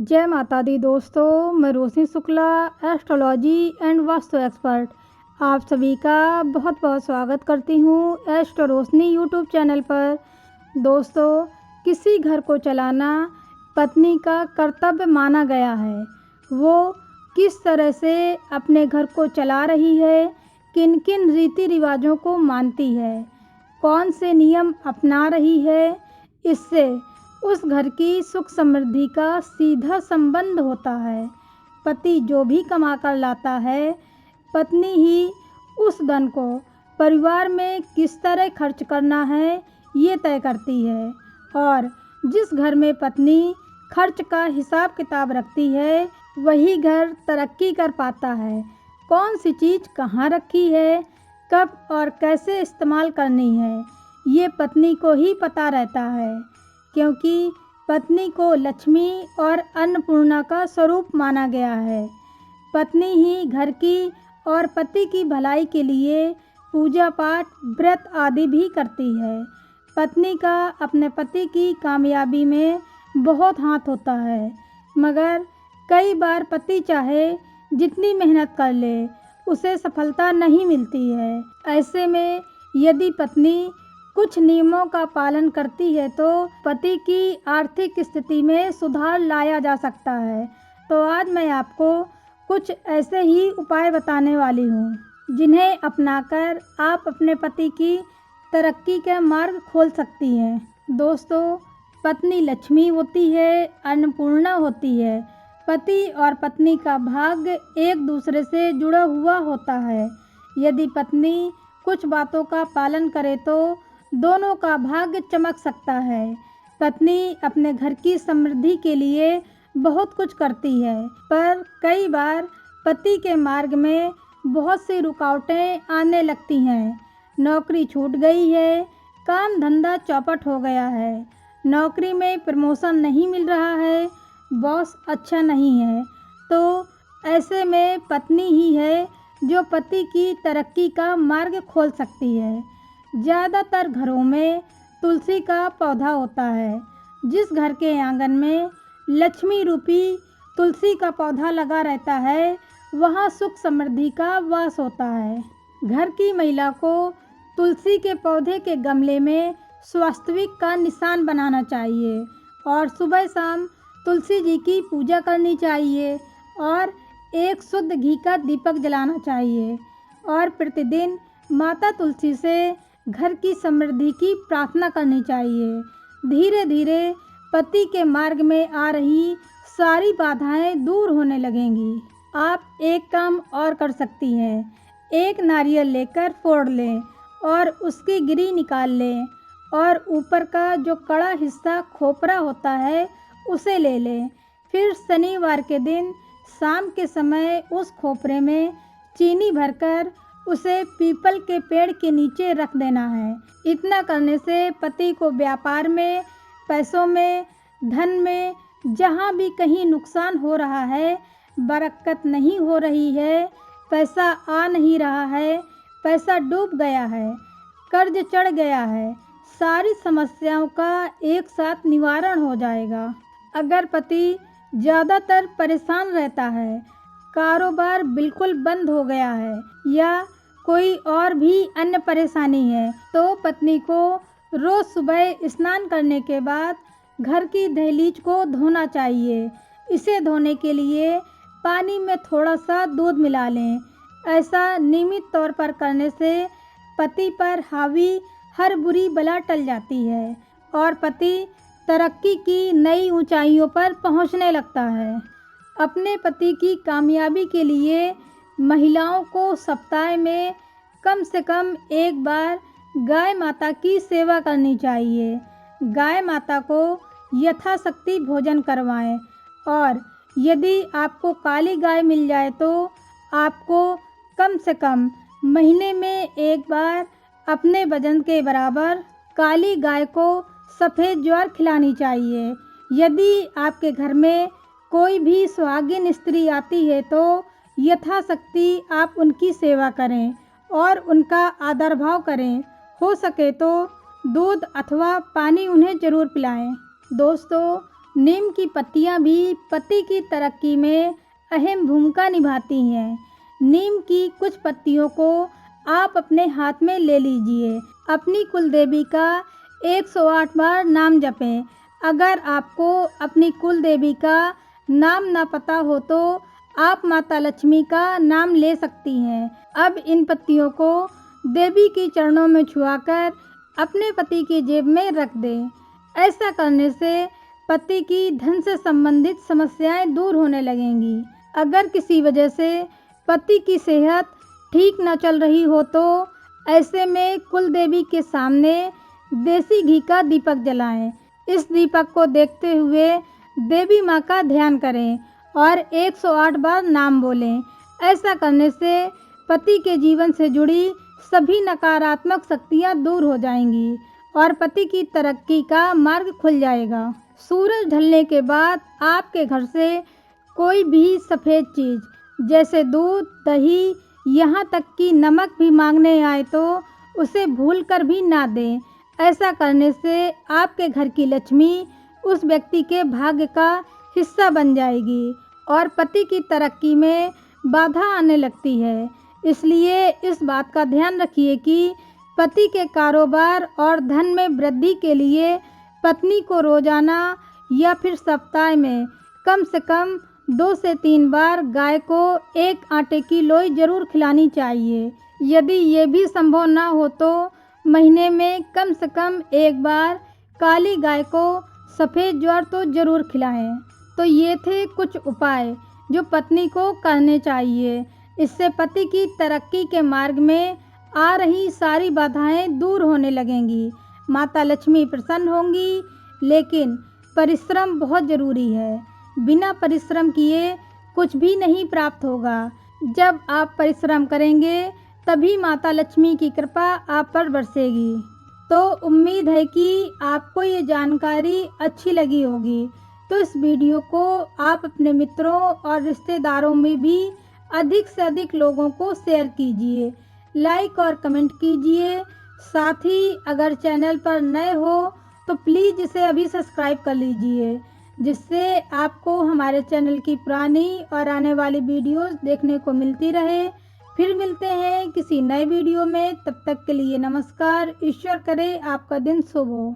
जय माता दी दोस्तों, मैं Roshni Shukla, astrology and vastu expert आप सभी का बहुत बहुत स्वागत करती हूँ एस्ट्रो रोशनी यूट्यूब चैनल पर। दोस्तों, किसी घर को चलाना पत्नी का कर्तव्य माना गया है। वो किस तरह से अपने घर को चला रही है, किन किन रीति रिवाजों को मानती है, कौन से नियम अपना रही है, इससे उस घर की सुख समृद्धि का सीधा संबंध होता है। पति जो भी कमा कर लाता है, पत्नी ही उस धन को परिवार में किस तरह खर्च करना है ये तय करती है। और जिस घर में पत्नी खर्च का हिसाब किताब रखती है, वही घर तरक्की कर पाता है। कौन सी चीज़ कहाँ रखी है, कब और कैसे इस्तेमाल करनी है, ये पत्नी को ही पता रहता है, क्योंकि पत्नी को लक्ष्मी और अन्नपूर्णा का स्वरूप माना गया है। पत्नी ही घर की और पति की भलाई के लिए पूजा पाठ, व्रत आदि भी करती है। पत्नी का अपने पति की कामयाबी में बहुत हाथ होता है, मगर कई बार पति चाहे जितनी मेहनत कर ले, उसे सफलता नहीं मिलती है। ऐसे में यदि पत्नी कुछ नियमों का पालन करती है तो पति की आर्थिक स्थिति में सुधार लाया जा सकता है। तो आज मैं आपको कुछ ऐसे ही उपाय बताने वाली हूँ, जिन्हें अपनाकर आप अपने पति की तरक्की का मार्ग खोल सकती हैं। दोस्तों, पत्नी लक्ष्मी होती है, अन्नपूर्णा होती है। पति और पत्नी का भाग्य एक दूसरे से जुड़ा हुआ होता है। यदि पत्नी कुछ बातों का पालन करे तो दोनों का भाग्य चमक सकता है। पत्नी अपने घर की समृद्धि के लिए बहुत कुछ करती है, पर कई बार पति के मार्ग में बहुत सी रुकावटें आने लगती हैं। नौकरी छूट गई है, काम धंधा चौपट हो गया है, नौकरी में प्रमोशन नहीं मिल रहा है, बॉस अच्छा नहीं है, तो ऐसे में पत्नी ही है जो पति की तरक्की का मार्ग खोल सकती है। ज़्यादातर घरों में तुलसी का पौधा होता है। जिस घर के आंगन में लक्ष्मी रूपी तुलसी का पौधा लगा रहता है, वहाँ सुख समृद्धि का वास होता है। घर की महिला को तुलसी के पौधे के गमले में स्वास्तिक का निशान बनाना चाहिए और सुबह शाम तुलसी जी की पूजा करनी चाहिए और एक शुद्ध घी का दीपक जलाना चाहिए और प्रतिदिन माता तुलसी से घर की समृद्धि की प्रार्थना करनी चाहिए। धीरे धीरे पति के मार्ग में आ रही सारी बाधाएं दूर होने लगेंगी। आप एक काम और कर सकती हैं। एक नारियल लेकर फोड़ लें और उसकी गिरी निकाल लें और ऊपर का जो कड़ा हिस्सा खोपरा होता है उसे ले लें। फिर शनिवार के दिन शाम के समय उस खोपरे में चीनी भरकर उसे पीपल के पेड़ के नीचे रख देना है। इतना करने से पति को व्यापार में, पैसों में, धन में जहाँ भी कहीं नुकसान हो रहा है, बरकत नहीं हो रही है, पैसा आ नहीं रहा है, पैसा डूब गया है, कर्ज चढ़ गया है, सारी समस्याओं का एक साथ निवारण हो जाएगा। अगर पति ज़्यादातर परेशान रहता है, कारोबार बिल्कुल बंद हो गया है या कोई और भी अन्य परेशानी है, तो पत्नी को रोज़ सुबह स्नान करने के बाद घर की दहलीज को धोना चाहिए। इसे धोने के लिए पानी में थोड़ा सा दूध मिला लें। ऐसा नियमित तौर पर करने से पति पर हावी हर बुरी बला टल जाती है और पति तरक्की की नई ऊंचाइयों पर पहुंचने लगता है। अपने पति की कामयाबी के लिए महिलाओं को सप्ताह में कम से कम एक बार गाय माता की सेवा करनी चाहिए। गाय माता को यथाशक्ति भोजन करवाएं और यदि आपको काली गाय मिल जाए तो आपको कम से कम महीने में एक बार अपने वजन के बराबर काली गाय को सफ़ेद ज्वार खिलानी चाहिए। यदि आपके घर में कोई भी सुहागिन स्त्री आती है तो यथाशक्ति आप उनकी सेवा करें और उनका आदर भाव करें। हो सके तो दूध अथवा पानी उन्हें ज़रूर पिलाएं। दोस्तों, नीम की पत्तियां भी पति की तरक्की में अहम भूमिका निभाती हैं। नीम की कुछ पत्तियों को आप अपने हाथ में ले लीजिए। अपनी कुल देवी का 108 बार नाम जपें। अगर आपको अपनी कुल देवी का नाम ना पता हो तो आप माता लक्ष्मी का नाम ले सकती हैं। अब इन पत्तियों को देवी के चरणों में छुआकर अपने पति की जेब में रख दें। ऐसा करने से पति की धन से संबंधित समस्याएं दूर होने लगेंगी। अगर किसी वजह से पति की सेहत ठीक न चल रही हो तो ऐसे में कुल देवी के सामने देसी घी का दीपक जलाएं। इस दीपक को देखते हुए देवी माँ का ध्यान करें और 108 बार नाम बोलें। ऐसा करने से पति के जीवन से जुड़ी सभी नकारात्मक शक्तियाँ दूर हो जाएंगी और पति की तरक्की का मार्ग खुल जाएगा। सूरज ढलने के बाद आपके घर से कोई भी सफ़ेद चीज़ जैसे दूध, दही, यहाँ तक कि नमक भी मांगने आए तो उसे भूलकर भी ना दें। ऐसा करने से आपके घर की लक्ष्मी उस व्यक्ति के भाग्य का हिस्सा बन जाएगी और पति की तरक्की में बाधा आने लगती है। इसलिए इस बात का ध्यान रखिए कि पति के कारोबार और धन में वृद्धि के लिए पत्नी को रोजाना या फिर सप्ताह में कम से कम 2 से 3 बार गाय को एक आटे की लोई जरूर खिलानी चाहिए। यदि ये भी संभव ना हो तो महीने में कम से कम 1 बार काली गाय को सफ़ेद ज्वार तो जरूर खिलाएं। तो ये थे कुछ उपाय जो पत्नी को करने चाहिए। इससे पति की तरक्की के मार्ग में आ रही सारी बाधाएं दूर होने लगेंगी। माता लक्ष्मी प्रसन्न होंगी। लेकिन परिश्रम बहुत ज़रूरी है। बिना परिश्रम किए कुछ भी नहीं प्राप्त होगा। जब आप परिश्रम करेंगे तभी माता लक्ष्मी की कृपा आप पर बरसेगी। तो उम्मीद है कि आपको ये जानकारी अच्छी लगी होगी। तो इस वीडियो को आप अपने मित्रों और रिश्तेदारों में भी अधिक से अधिक लोगों को शेयर कीजिए, लाइक और कमेंट कीजिए। साथ ही अगर चैनल पर नए हो तो प्लीज़ इसे अभी सब्सक्राइब कर लीजिए, जिससे आपको हमारे चैनल की पुरानी और आने वाली वीडियोस देखने को मिलती रहे। फिर मिलते हैं किसी नए वीडियो में। तब तक के लिए नमस्कार। ईश्वर करे आपका दिन शुभ हो।